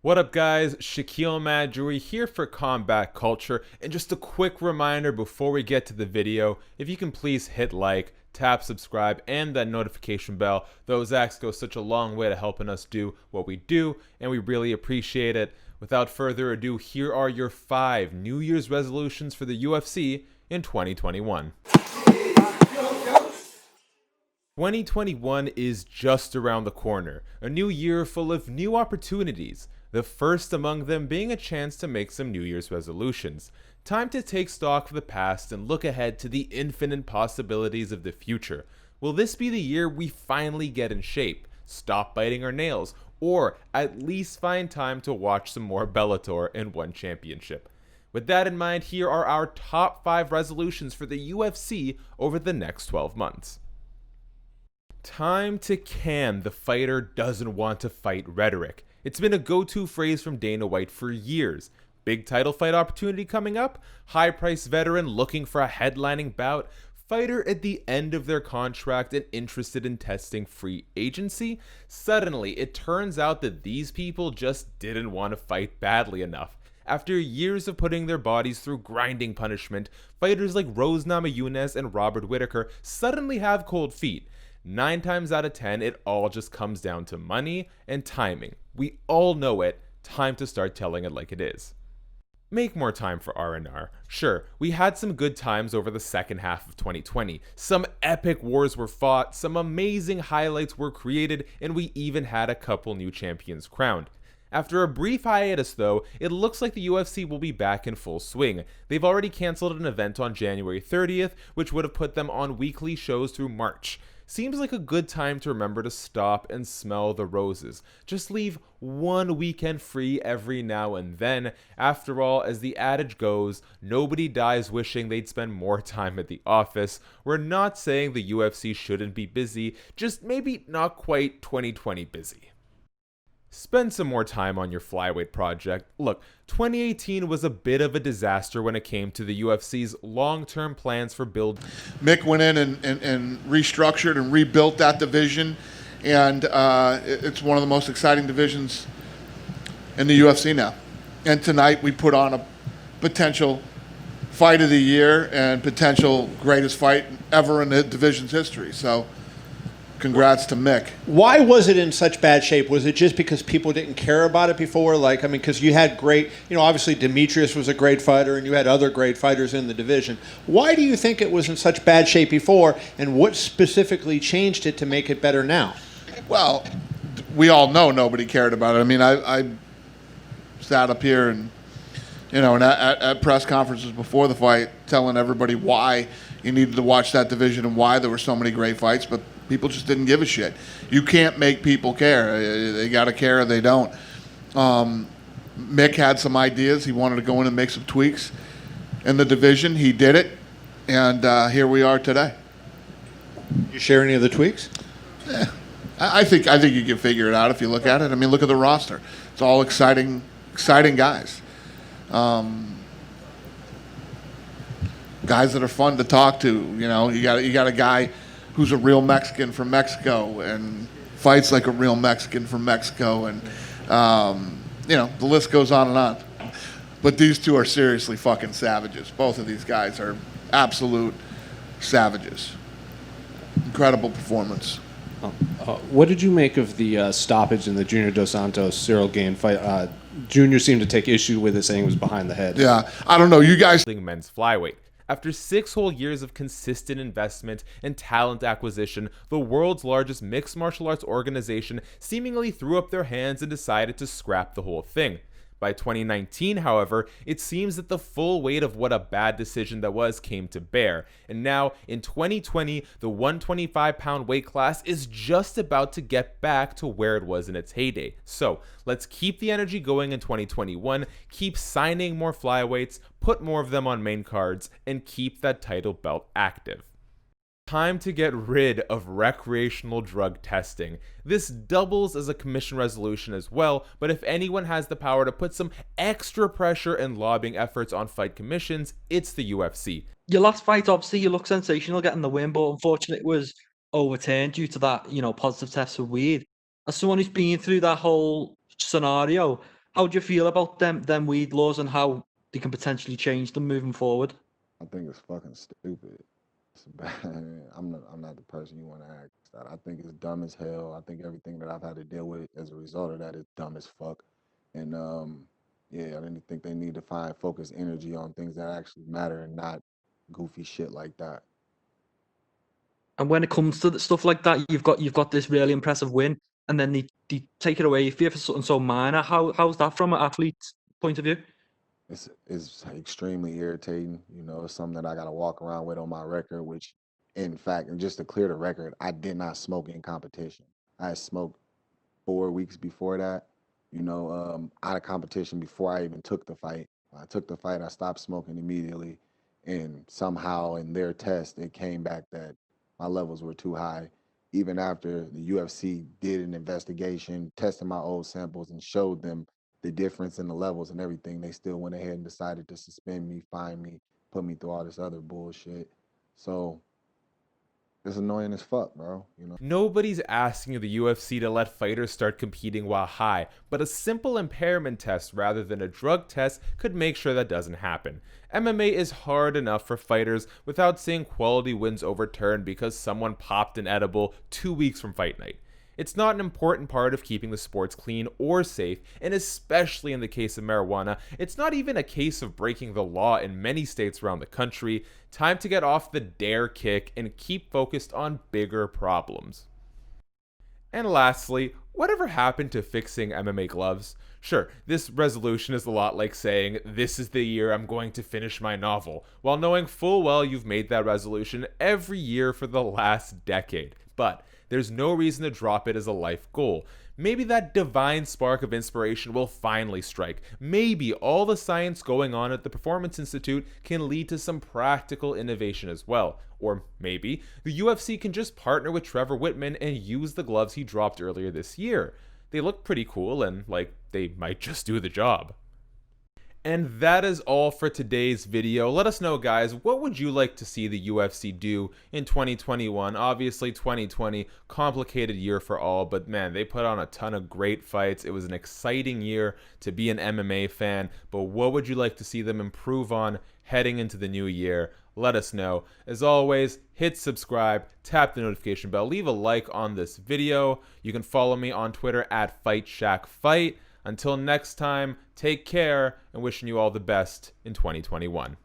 What up, guys? Shakiel Mahjouri here for Combat Culture, and just a quick reminder before we get to the video, if you can please hit like, tap subscribe, and that notification bell. Those acts go such a long way to helping us do what we do, and we really appreciate it. Without further ado, here are your 5 New Year's resolutions for the UFC in 2021. 2021 is just around the corner, a new year full of new opportunities, the first among them being a chance to make some New Year's resolutions. Time to take stock of the past and look ahead to the infinite possibilities of the future. Will this be the year we finally get in shape, stop biting our nails, or at least find time to watch some more Bellator and One Championship? With that in mind, here are our top 5 resolutions for the UFC over the next 12 months. Time to can the fighter doesn't want to fight rhetoric. It's been a go-to phrase from Dana White for years. Big title fight opportunity coming up, high-priced veteran looking for a headlining bout, fighter at the end of their contract and interested in testing free agency. Suddenly, it turns out that these people just didn't want to fight badly enough. After years of putting their bodies through grinding punishment, fighters like Rose Namajunas and Robert Whittaker suddenly have cold feet. 9 times out of 10, it all just comes down to money and timing. We all know it. Time to start telling it like it is. Make more time for R&R. Sure, we had some good times over the second half of 2020. Some epic wars were fought, some amazing highlights were created, and we even had a couple new champions crowned. After a brief hiatus though, it looks like the UFC will be back in full swing. They've already canceled an event on January 30th, which would have put them on weekly shows through March. Seems like a good time to remember to stop and smell the roses. Just leave one weekend free every now and then. After all, as the adage goes, nobody dies wishing they'd spend more time at the office. We're not saying the UFC shouldn't be busy, just maybe not quite 2020 busy. Spend some more time on your Flyweight Project. Look, 2018 was a bit of a disaster when it came to the UFC's long-term plans for build. Mick went in and restructured and rebuilt that division, and it's one of the most exciting divisions in the UFC now. And tonight we put on a potential fight of the year and potential greatest fight ever in the division's history. So congrats to Mick. Why was it in such bad shape? Was it just because people didn't care about it before? Because you had great, obviously Demetrius was a great fighter and you had other great fighters in the division. Why do you think it was in such bad shape before, and what specifically changed it to make it better now? Well, we all know nobody cared about it. I mean, I sat up here and, and at press conferences before the fight telling everybody why you needed to watch that division and why there were so many great fights, but people just didn't give a shit. You can't make people care. They got to care or they don't. Mick had some ideas. He wanted to go in and make some tweaks in the division. He did it, and here we are today. You share any of the tweaks? I think you can figure it out if you look at it. I mean, look at the roster. It's all exciting guys. Guys that are fun to talk to. You got a guy who's a real Mexican from Mexico and fights like a real Mexican from Mexico, and the list goes on and on. But these two are seriously fucking savages. Both of these guys are absolute savages. Incredible performance. What did you make of the stoppage in the Junior Dos Santos Cyril Gane fight? Junior seemed to take issue with it, saying it was behind the head. Yeah, I don't know. You guys. Men's flyweight. After 6 whole years of consistent investment and talent acquisition, the world's largest mixed martial arts organization seemingly threw up their hands and decided to scrap the whole thing. By 2019, however, it seems that the full weight of what a bad decision that was came to bear, and now, in 2020, the 125-pound weight class is just about to get back to where it was in its heyday. So, let's keep the energy going in 2021, keep signing more flyweights, put more of them on main cards, and keep that title belt active. Time to get rid of recreational drug testing. This doubles as a commission resolution as well, but if anyone has the power to put some extra pressure and lobbying efforts on fight commissions, it's the UFC. Your last fight, obviously, you look sensational getting the win, but unfortunately it was overturned due to that, positive test for weed. As someone who's been through that whole scenario, How do you feel about them weed laws and how they can potentially change them moving forward? I think it's fucking stupid. It's bad. I'm not the person you want to ask that. I think it's dumb as hell. I think everything that I've had to deal with as a result of that is dumb as fuck. And yeah, I didn't think they need to find focus energy on things that actually matter and not goofy shit like that. And when it comes to stuff like that, you've got this really impressive win, and then they take it away for you for something so minor. How's that from an athlete's point of view? It's extremely irritating. You know, it's something that I got to walk around with on my record, which, in fact, and just to clear the record, I did not smoke in competition. I smoked 4 weeks before that, out of competition before I even took the fight. When I took the fight, I stopped smoking immediately. And somehow in their test, it came back that my levels were too high. Even after the UFC did an investigation, tested my old samples and showed them the difference in the levels and everything, they still went ahead and decided to suspend me, fine me, put me through all this other bullshit. So it's annoying as fuck, bro. Nobody's asking the UFC to let fighters start competing while high, but a simple impairment test rather than a drug test could make sure that doesn't happen. MMA is hard enough for fighters without seeing quality wins overturned because someone popped an edible 2 weeks from fight night. It's not an important part of keeping the sports clean or safe, and especially in the case of marijuana, it's not even a case of breaking the law in many states around the country. Time to get off the dare kick and keep focused on bigger problems. And lastly, whatever happened to fixing MMA gloves? Sure, this resolution is a lot like saying, this is the year I'm going to finish my novel, while knowing full well you've made that resolution every year for the last decade. But there's no reason to drop it as a life goal. Maybe that divine spark of inspiration will finally strike. Maybe all the science going on at the Performance Institute can lead to some practical innovation as well. Or maybe the UFC can just partner with Trevor Whitman and use the gloves he dropped earlier this year. They look pretty cool and like they might just do the job. And that is all for today's video. Let us know, guys, what would you like to see the UFC do in 2021? Obviously, 2020, complicated year for all, but man, they put on a ton of great fights. It was an exciting year to be an MMA fan, but what would you like to see them improve on heading into the new year? Let us know. As always, hit subscribe, tap the notification bell, leave a like on this video. You can follow me on Twitter at FightShackFight. Until next time, take care and wishing you all the best in 2021.